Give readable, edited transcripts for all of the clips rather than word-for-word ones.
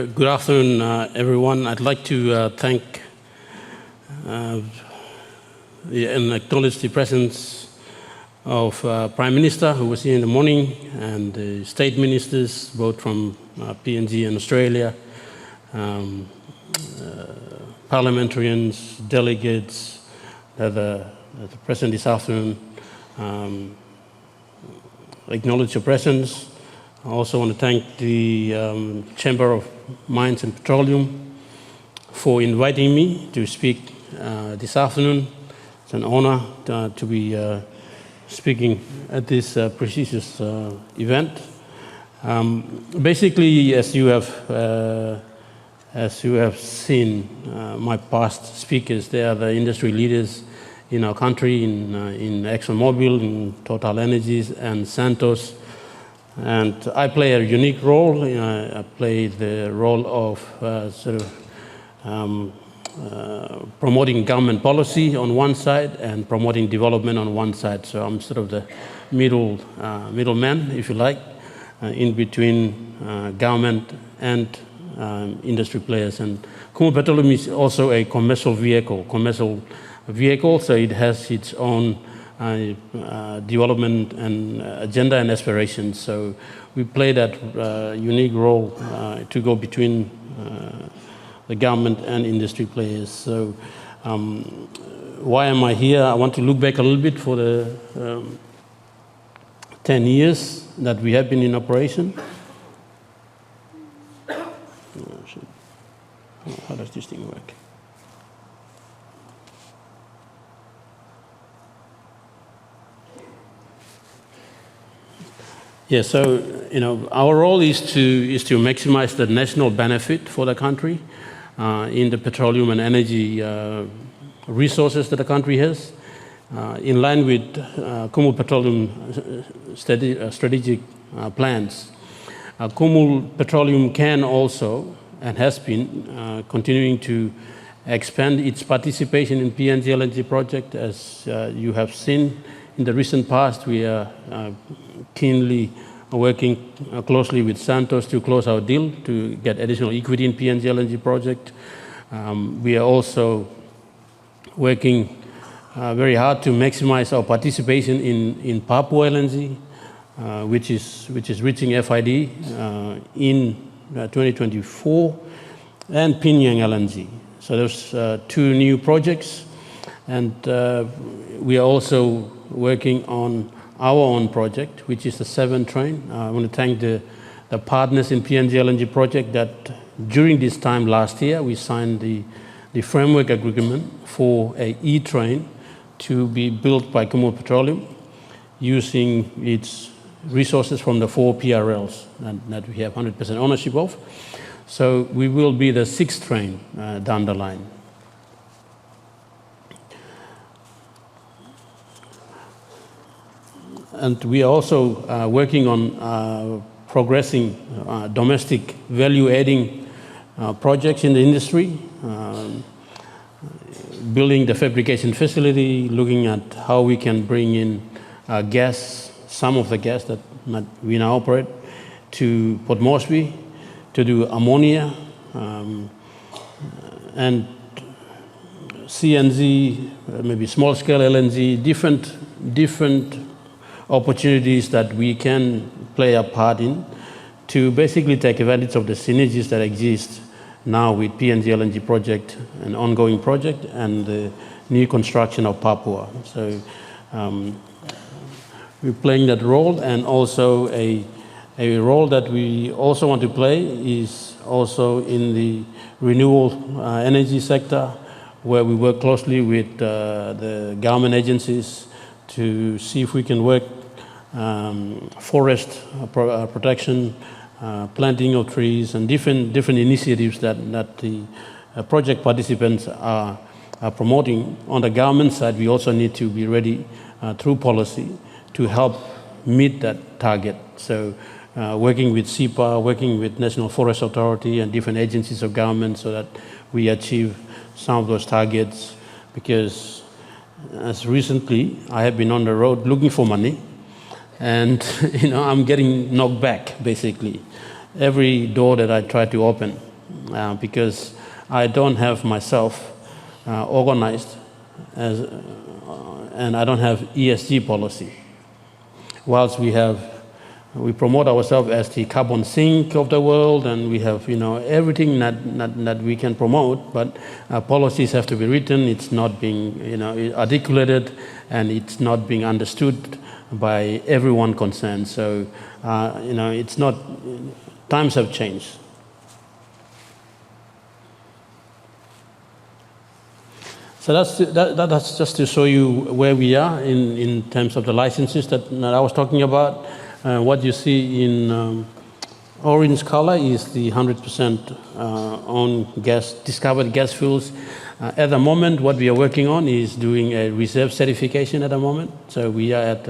Good afternoon, everyone. I'd like to thank and acknowledge the presence of Prime Minister, who was here in the morning, and the state ministers, both from PNG and Australia, parliamentarians, delegates that are present this afternoon. Acknowledge your presence. I also want to thank the Chamber of Mines and Petroleum for inviting me to speak this afternoon. It's an honor to be speaking at this prestigious event. Basically, as you have seen, my past speakers, they are the industry leaders in our country, in ExxonMobil, in Total Energies, and Santos. And I play a unique role. I play the role of promoting government policy on one side and promoting development on one side. So I'm sort of the middleman, if you like, in between government and industry players. And Kumul Petroleum is also a commercial vehicle, so it has its own development and agenda and aspirations. So we play that unique role to go between the government and industry players. So why am I here? I want to look back a little bit for the 10 years that we have been in operation. How does this thing work? Yeah, so our role is to maximize the national benefit for the country in the petroleum and energy resources that the country has, in line with Kumul Petroleum strategic plans. Kumul Petroleum can also and has been continuing to expand its participation in PNG LNG project. As you have seen in the recent past, we are keenly working closely with Santos to close our deal to get additional equity in PNG LNG project. We are also working very hard to maximize our participation in Papua LNG, which is reaching FID in 2024, and Pinyang LNG. So there's two new projects, and we are also working on our own project, which is the 7 train. I want to thank the partners in PNG LNG project that during this time last year, we signed the framework agreement for a E-train to be built by Kumul Petroleum using its resources from the 4 PRLs that we have 100% ownership of. So we will be the 6th train down the line. And we are also working on progressing domestic value-adding projects in the industry, building the fabrication facility, looking at how we can bring in gas, some of the gas that we now operate, to Port Moresby, to do ammonia, and CNG, maybe small-scale LNG, different opportunities that we can play a part in to basically take advantage of the synergies that exist now with PNG LNG project, an ongoing project, and the new construction of Papua. So we're playing that role, and also a role that we also want to play is also in the renewable energy sector, where we work closely with the government agencies to see if we can work forest protection, planting of trees, and different initiatives that the project participants are promoting. On the government side, we also need to be ready through policy to help meet that target. So working with SEPA, working with National Forest Authority and different agencies of government so that we achieve some of those targets, because as recently I have been on the road looking for money, and I'm getting knocked back basically. Every door that I try to open, because I don't have myself organized as, and I don't have ESG policy. Whilst we promote ourselves as the carbon sink of the world, and we have everything that we can promote, but policies have to be written. It's not being articulated, and it's not being understood by everyone concerned. So it's not. Times have changed. So that's just to show you where we are in terms of the licenses that I was talking about. What you see in orange color is the 100% own discovered gas fuels. At the moment, what we are working on is doing a reserve certification at the moment. So we are at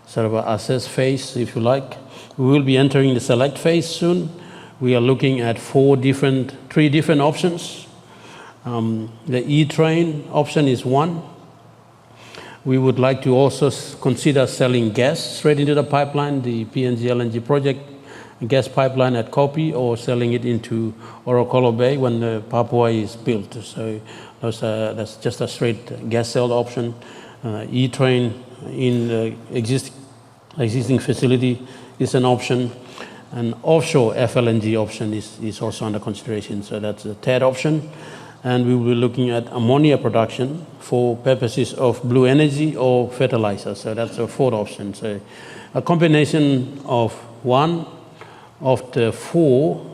sort of an assess phase, if you like. We will be entering the select phase soon. We are looking at three different options. The E-train option is one. We would like to also consider selling gas straight into the pipeline, the PNG LNG project gas pipeline at Kopi, or selling it into Orokolo Bay when the Papua is built. So that's just a straight gas sale option. E-train in the existing facility is an option. And offshore FLNG option is also under consideration. So that's the third option. And we will be looking at ammonia production for purposes of blue energy or fertilizer. So that's a fourth option. So a combination of one of the four,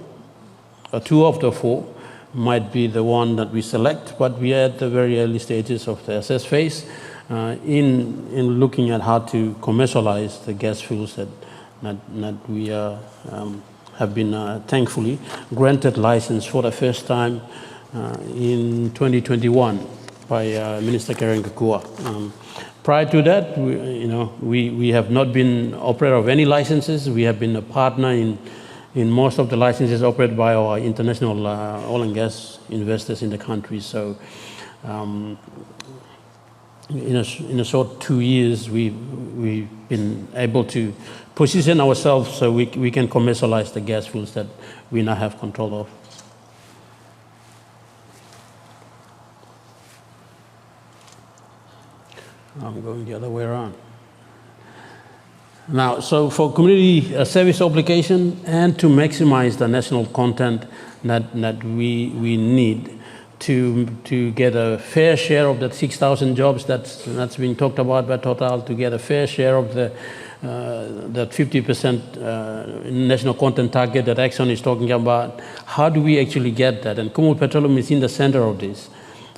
or two of the four, might be the one that we select, but we are at the very early stages of the assess phase in looking at how to commercialize the gas fuels that we have been thankfully granted license for the first time in 2021 by Minister Karen Kakua. Prior to that, we have not been operator of any licenses. We have been a partner in most of the licenses operated by our international oil and gas investors in the country. So in a short 2 years, we've been able to position ourselves so we can commercialize the gas fuels that we now have control of. I'm going the other way around. Now, so for community service obligation and to maximize the national content that we need to get a fair share of that 6,000 jobs that's being talked about by Total, to get a fair share of that 50% national content target that Exxon is talking about, how do we actually get that? And Kumul Petroleum is in the center of this.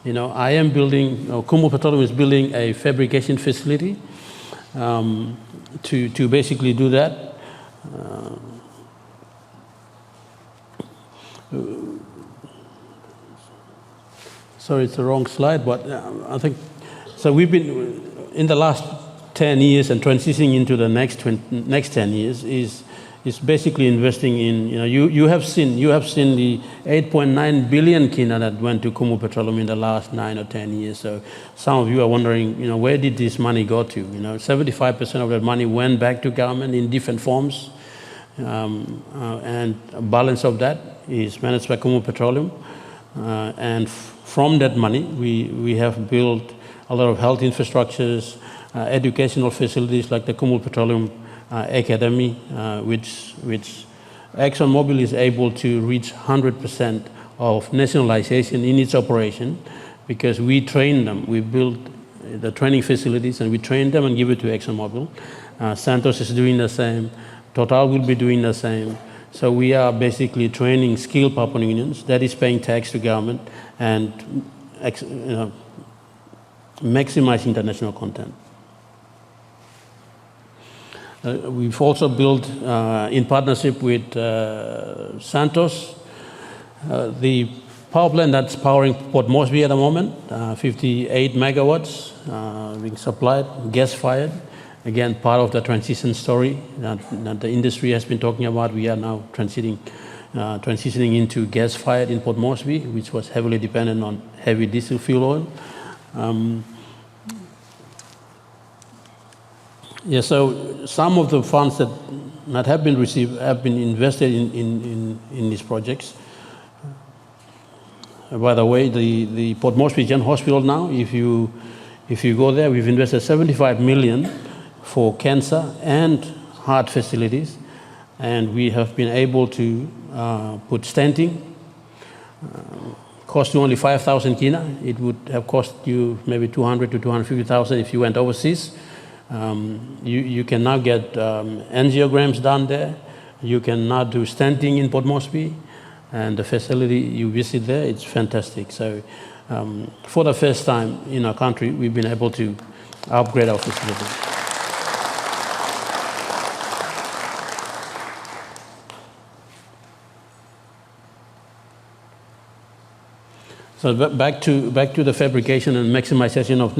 Kumul Petroleum is building a fabrication facility to basically do that. Sorry, it's the wrong slide, but I think, so we've been, in the last 10 years and transitioning into the next 10 years is basically investing in, you have seen the 8.9 billion kina that went to Kumul Petroleum in the last 9 or 10 years. So some of you are wondering, where did this money go to? 75% of that money went back to government in different forms, and a balance of that is managed by Kumul Petroleum. And from that money, we have built a lot of health infrastructures, educational facilities like the Kumul Petroleum Academy, which ExxonMobil is able to reach 100% of nationalization in its operation, because we train them. We build the training facilities and we train them and give it to ExxonMobil. Santos is doing the same. Total will be doing the same. So we are basically training skilled Papua New Guineans that is paying tax to government and maximizing international content. We've also built, in partnership with Santos, the power plant that's powering Port Moresby at the moment, 58 megawatts being supplied, gas-fired. Again, part of the transition story that the industry has been talking about. We are now transitioning into gas-fired in Port Moresby, which was heavily dependent on heavy diesel fuel oil. So some of the funds that have been received have been invested in these projects. By the way, the Port Moresby General Hospital now, if you go there, we've invested 75 million for cancer and heart facilities, and we have been able to put stenting. Cost you only 5,000 kina. It would have cost you maybe 200 to 250,000 if you went overseas. You can now get angiograms done there. You can now do stenting in Port Moresby, and the facility you visit there, it's fantastic. So for the first time in our country, we've been able to upgrade our facility. So back to the fabrication and maximization of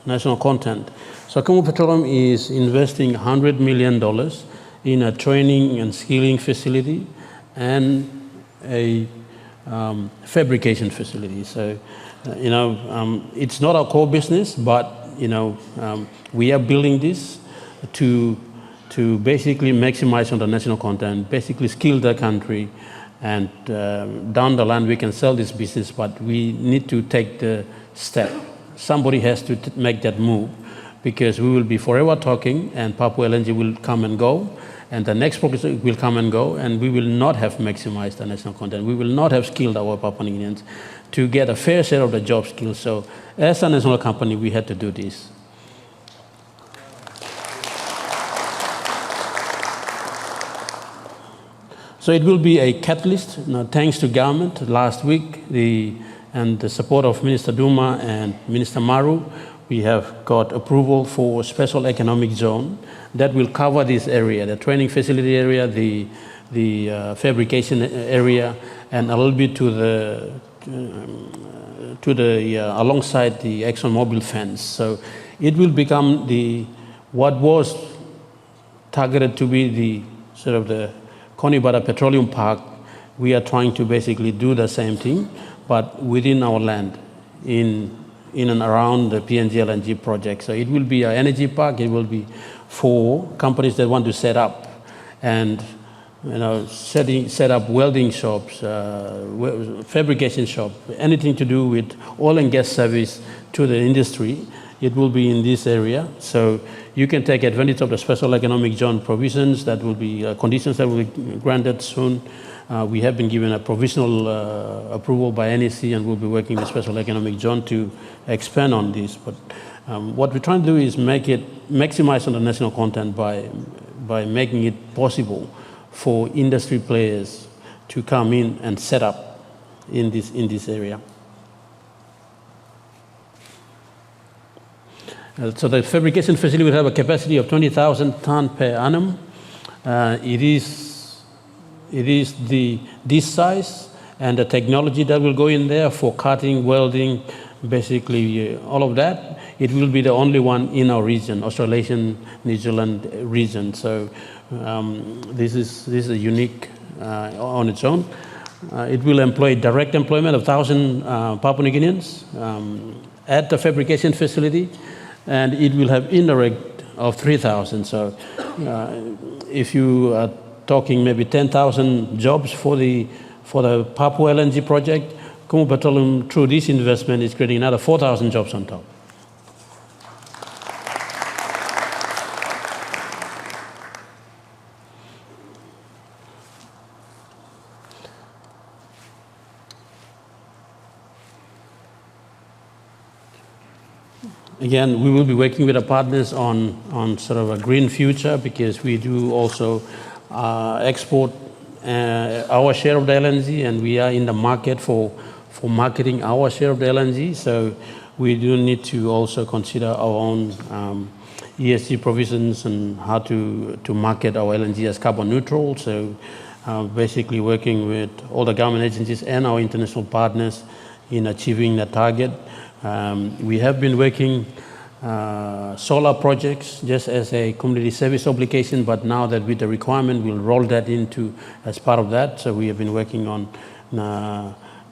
national content. So Kumul Petroleum is investing $100 million in a training and skilling facility and a fabrication facility. So, it's not our core business, but we are building this to basically maximize on the national content, basically skill the country. And down the line, we can sell this business, but we need to take the step. Somebody has to make that move, because we will be forever talking, and Papua LNG will come and go, and the next project will come and go, and we will not have maximized the national content. We will not have skilled our Papua New Guineans to get a fair share of the job skills. So as a national company, we had to do this. So it will be a catalyst. Thanks to government, last week, and the support of Minister Duma and Minister Maru, we have got approval for special economic zone that will cover this area, the training facility area, the fabrication area, and a little bit to the alongside the ExxonMobil fence. So it will become what was targeted to be the sort of the Konibara Petroleum Park. We are trying to basically do the same thing, but within our land, in and around the PNG LNG project. So it will be an energy park. It will be for companies that want to set up and set up welding shops, fabrication shop, anything to do with oil and gas service to the industry. It will be in this area. So you can take advantage of the special economic zone provisions. That will be conditions that will be granted soon. We have been given a provisional approval by NEC, and we'll be working with special economic zone to expand on this. But what we're trying to do is maximize on the national content by making it possible for industry players to come in and set up in this area. So the fabrication facility will have a capacity of 20,000 tons per annum. It is this size, and the technology that will go in there for cutting, welding, basically all of that. It will be the only one in our region, Australasian, New Zealand region. So this is a unique on its own. It will employ direct employment of 1,000 Papua New Guineans at the fabrication facility, and it will have indirect of 3,000. So if you are talking maybe 10,000 jobs for the Papua LNG project, Kumul Petroleum, through this investment, is creating another 4,000 jobs on top. Again, we will be working with our partners on sort of a green future, because we do also export our share of the LNG, and we are in the market for marketing our share of the LNG. So we do need to also consider our own ESG provisions and how to market our LNG as carbon neutral. So basically working with all the government agencies and our international partners in achieving that target. We have been working solar projects just as a community service obligation, but now that with the requirement, we'll roll that into as part of that. So we have been working on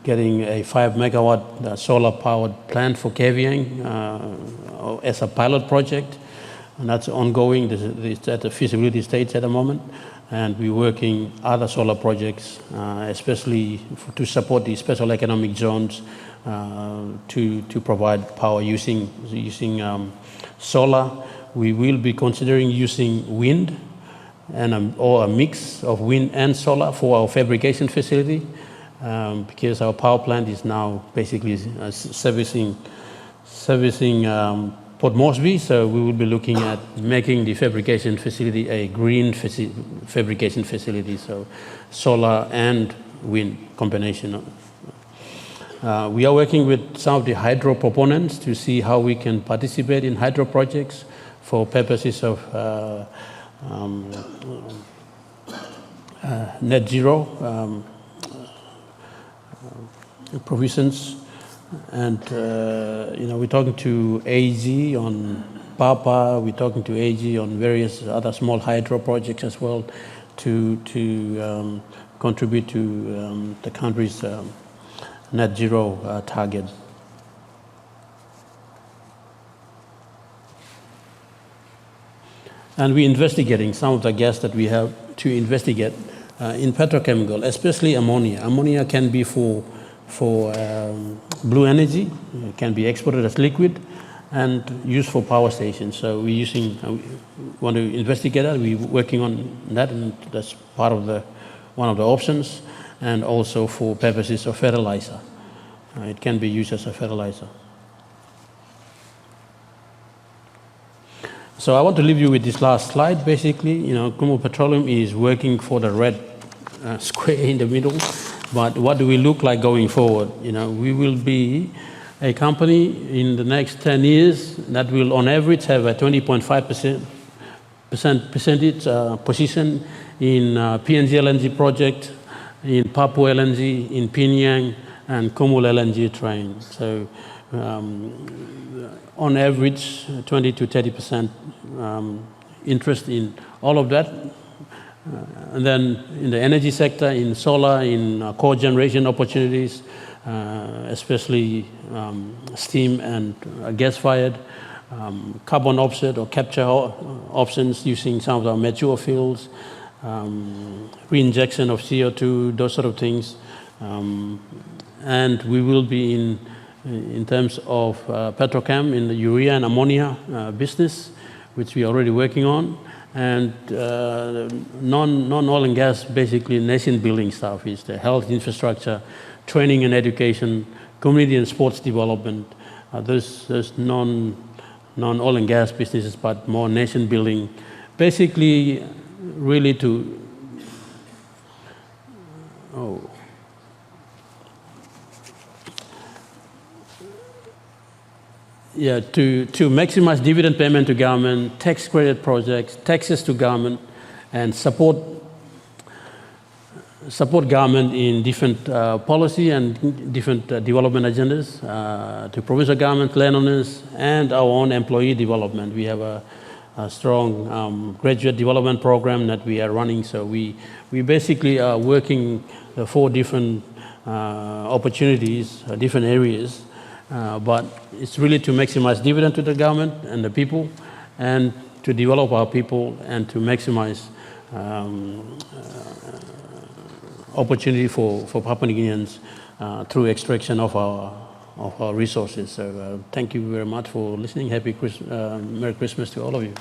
getting a 5 megawatt solar powered plant for Kavieng as a pilot project, and that's ongoing. It's at the feasibility stage at the moment. and we're working other solar projects, especially to support the special economic zones, to provide power using solar. We will be considering using wind or a mix of wind and solar for our fabrication facility, because our power plant is now basically servicing Port Moresby, so we will be looking at making the fabrication facility a green fabrication facility, so solar and wind combination. We are working with some of the hydro proponents to see how we can participate in hydro projects for purposes of net zero provisions. And we're talking to AG on Papa, we're talking to AG on various other small hydro projects as well to contribute to the country's net zero target. And we're investigating some of the gas that we have to investigate in petrochemical, especially ammonia. Ammonia can be for blue energy, it can be exported as liquid and used for power stations. So we want to investigate that. We're working on that, and that's part of one of the options, and also for purposes of fertilizer. It can be used as a fertilizer. So I want to leave you with this last slide. Basically, Kumul Petroleum is working for the red square in the middle. But what do we look like going forward? We will be a company in the next 10 years that will, on average, have a 20.5% position in PNG LNG project, in Papua LNG, in Pinyang, and Kumul LNG train. So, on average, 20 to 30% interest in all of that. And then in the energy sector, in solar, in core generation opportunities, especially steam and gas-fired, carbon offset or capture options using some of our mature fuels, reinjection of CO2, those sort of things. And we will be in terms of petrochem in the urea and ammonia business, which we are already working on. And non-oil and gas, basically nation building stuff is the health infrastructure, training and education, community and sports development. Those non-oil and gas businesses, but more nation building. Basically, really to maximize dividend payment to government, tax credit projects, taxes to government, and support government in different policy and different development agendas, to provincial government, landowners, and our own employee development. We have a strong graduate development program that we are running. So we basically are working the 4 different opportunities, different areas. But it's really to maximize dividend to the government and the people, and to develop our people, and to maximize opportunity for Papua New Guineans through extraction of our resources. So thank you very much for listening. Merry Christmas to all of you.